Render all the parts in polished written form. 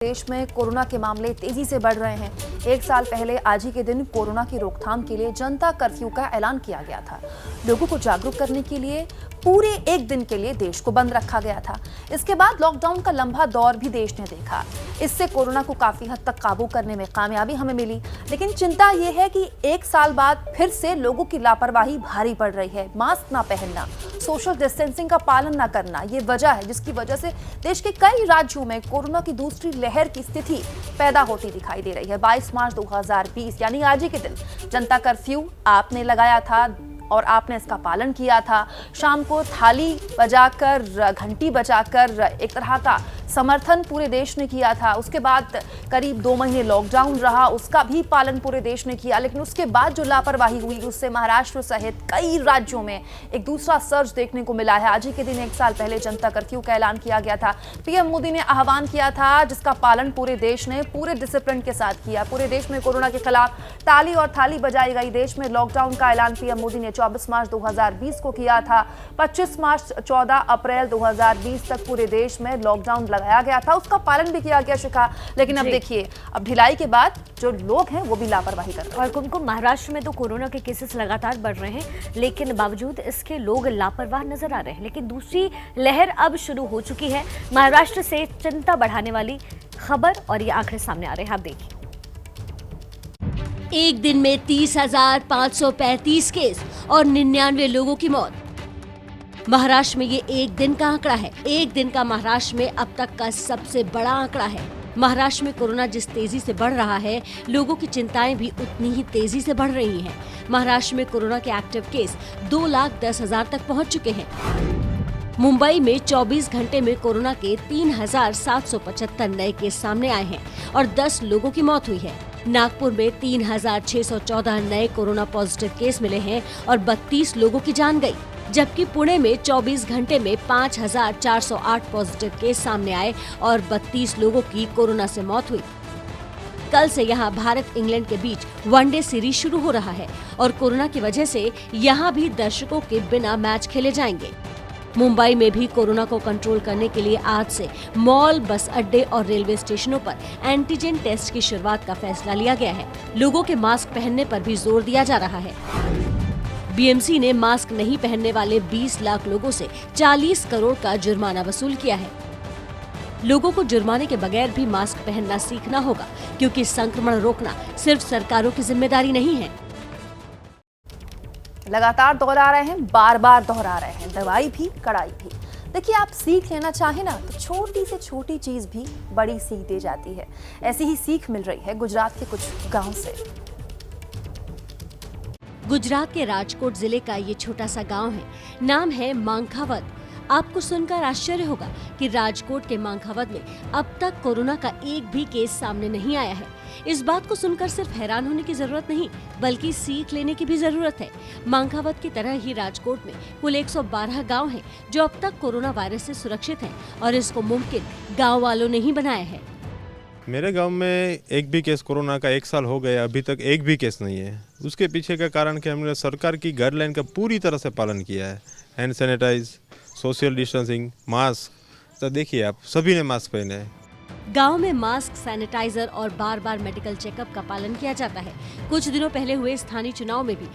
देश में कोरोना के मामले तेजी से बढ़ रहे हैं। एक साल पहले आज ही के दिन कोरोना की रोकथाम के लिए जनता कर्फ्यू का ऐलान किया गया था। लोगों को जागरूक करने के लिए पूरे एक दिन के लिए देश को बंद रखा गया था। इसके बाद लॉकडाउन का लंबा दौर भी देश ने देखा। इससे कोरोना को काफी हद तक काबू करने में कामयाबी हमें मिली, लेकिन चिंता यह है कि एक साल बाद फिर से लोगों की लापरवाही भारी पड़ रही है। मास्क ना पहनना, सोशल डिस्टेंसिंग का पालन न करना, ये वजह है जिसकी वजह से देश के कई राज्यों में कोरोना की दूसरी लहर की स्थिति पैदा होती दिखाई दे रही है। 22 मार्च 2020 यानी आज ही के दिन जनता कर्फ्यू आपने लगाया था और आपने इसका पालन किया था। शाम को थाली बजाकर, घंटी बजाकर एक तरह का समर्थन पूरे देश ने किया था। उसके बाद करीब 2 महीने लॉकडाउन रहा, उसका भी पालन पूरे देश ने किया। लेकिन उसके बाद जो लापरवाही हुई उससे महाराष्ट्र सहित कई राज्यों में एक दूसरा सर्ज देखने को मिला है। आज ही के दिन एक साल पहले जनता कर्फ्यू का ऐलान किया गया था। पीएम मोदी ने आह्वान किया था, जिसका पालन पूरे देश ने पूरे डिसिप्लिन के साथ किया। पूरे देश में कोरोना के खिलाफ ताली और थाली बजाई गई। देश में लॉकडाउन का ऐलान पीएम मोदी ने 24 मार्च 2020 को किया था। 25 मार्च 14 अप्रैल 2020 तक पूरे देश में लॉकडाउन लगाया गया था। उसका पालन भी किया गया शिखा। लेकिन अब देखिए, अब ढिलाई के बाद जो लोग हैं वो भी लापरवाही कर रहे हैं। और कुमकुम, महाराष्ट्र में तो कोरोना के केसेस लगातार बढ़ रहे हैं, लेकिन बावजूद इसके लोग लापरवाह नजर आ रहे हैं। लेकिन दूसरी लहर अब शुरू हो चुकी है। महाराष्ट्र से चिंता बढ़ाने वाली खबर और ये आंकड़े सामने आ रहे हैं, आप देखिए। एक दिन में 30,535 केस और 99 लोगों की मौत। महाराष्ट्र में ये एक दिन का आंकड़ा है। एक दिन का महाराष्ट्र में अब तक का सबसे बड़ा आंकड़ा है। महाराष्ट्र में कोरोना जिस तेजी से बढ़ रहा है, लोगों की चिंताएं भी उतनी ही तेजी से बढ़ रही हैं। महाराष्ट्र में कोरोना के एक्टिव केस 2,10,000 तक पहुंच चुके हैं। मुंबई में 24 घंटे में कोरोना के 3,775 नए केस सामने आए हैं और 10 लोगों की मौत हुई है। नागपुर में 3,614 नए कोरोना पॉजिटिव केस मिले हैं और 32 लोगों की जान गई, जबकि पुणे में 24 घंटे में 5,408 पॉजिटिव केस सामने आए और 32 लोगों की कोरोना से मौत हुई। कल से यहां भारत इंग्लैंड के बीच वनडे सीरीज शुरू हो रहा है और कोरोना की वजह से यहां भी दर्शकों के बिना मैच खेले जाएंगे। मुंबई में भी कोरोना को कंट्रोल करने के लिए आज से मॉल, बस अड्डे और रेलवे स्टेशनों पर एंटीजन टेस्ट की शुरुआत का फैसला लिया गया है। लोगों के मास्क पहनने पर भी जोर दिया जा रहा है। बीएमसी ने मास्क नहीं पहनने वाले 20 लाख लोगों से 40 करोड़ का जुर्माना वसूल किया है। लोगों को जुर्माने के बगैर भी मास्क पहनना सीखना होगा, क्योंकि संक्रमण रोकना सिर्फ सरकारों की जिम्मेदारी नहीं है। लगातार दोहरा रहे हैं, बार बार दोहरा रहे हैं, दवाई भी कड़ाई भी। देखिए, आप सीख लेना चाहें ना तो छोटी से छोटी चीज भी बड़ी सीख दे जाती है। ऐसी ही सीख मिल रही है गुजरात के कुछ गांव से। गुजरात के राजकोट जिले का ये छोटा सा गांव है। नाम है मांखावत। आपको सुनकर आश्चर्य होगा कि राजकोट के मांखावत में अब तक कोरोना का एक भी केस सामने नहीं आया है। इस बात को सुनकर सिर्फ हैरान होने की जरूरत नहीं, बल्कि सीख लेने की भी जरूरत है। मांखावत की तरह ही राजकोट में कुल 112 गांव हैं जो अब तक कोरोना वायरस से सुरक्षित हैं और इसको मुमकिन गांव वालों ने ही बनाया है। मेरे गांव में एक भी केस कोरोना का 1 साल हो गया, अभी तक एक भी केस नहीं है। उसके पीछे का कारण कि हमने सरकार की गाइडलाइन का पूरी तरह से पालन किया है। Hand sanitize, social distancing, mask. तो देखिए, आप सभी ने मास्क पहने हैं। गांव में मास्क, सैनिटाइजर और बार बार मेडिकल चेकअप का पालन किया जाता है। कुछ दिनों पहले हुए स्थानीय चुनाव में भी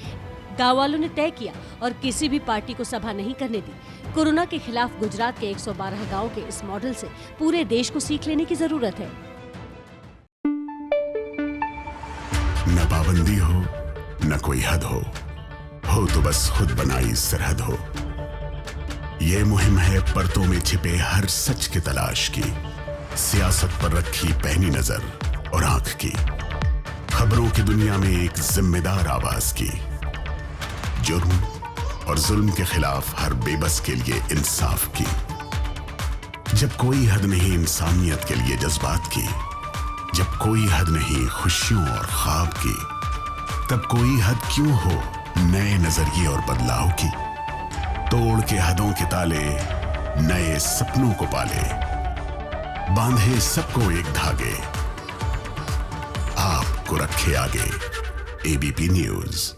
गांव वालों ने तय किया और किसी भी पार्टी को सभा नहीं करने दी। कोरोना के खिलाफ गुजरात के 112 गाँव के इस मॉडल से पूरे देश को सीख लेने की जरूरत है। न पाबंदी हो, न कोई हद हो तो बस खुद बनाई सरहद हो। ये मुहिम है परतों में छिपे हर सच की तलाश की, सियासत पर रखी पैनी नजर और आंख की, खबरों की दुनिया में एक जिम्मेदार आवाज की, जुर्म और जुल्म के खिलाफ हर बेबस के लिए इंसाफ की। जब कोई हद नहीं इंसानियत के लिए जज्बात की, जब कोई हद नहीं खुशियों और ख्वाब की, तब कोई हद क्यों हो नए नजरिए और बदलाव की। तोड़ के हदों के ताले, नए सपनों को पाले, बांधे सबको एक धागे, आपको रखे आगे। ABP news.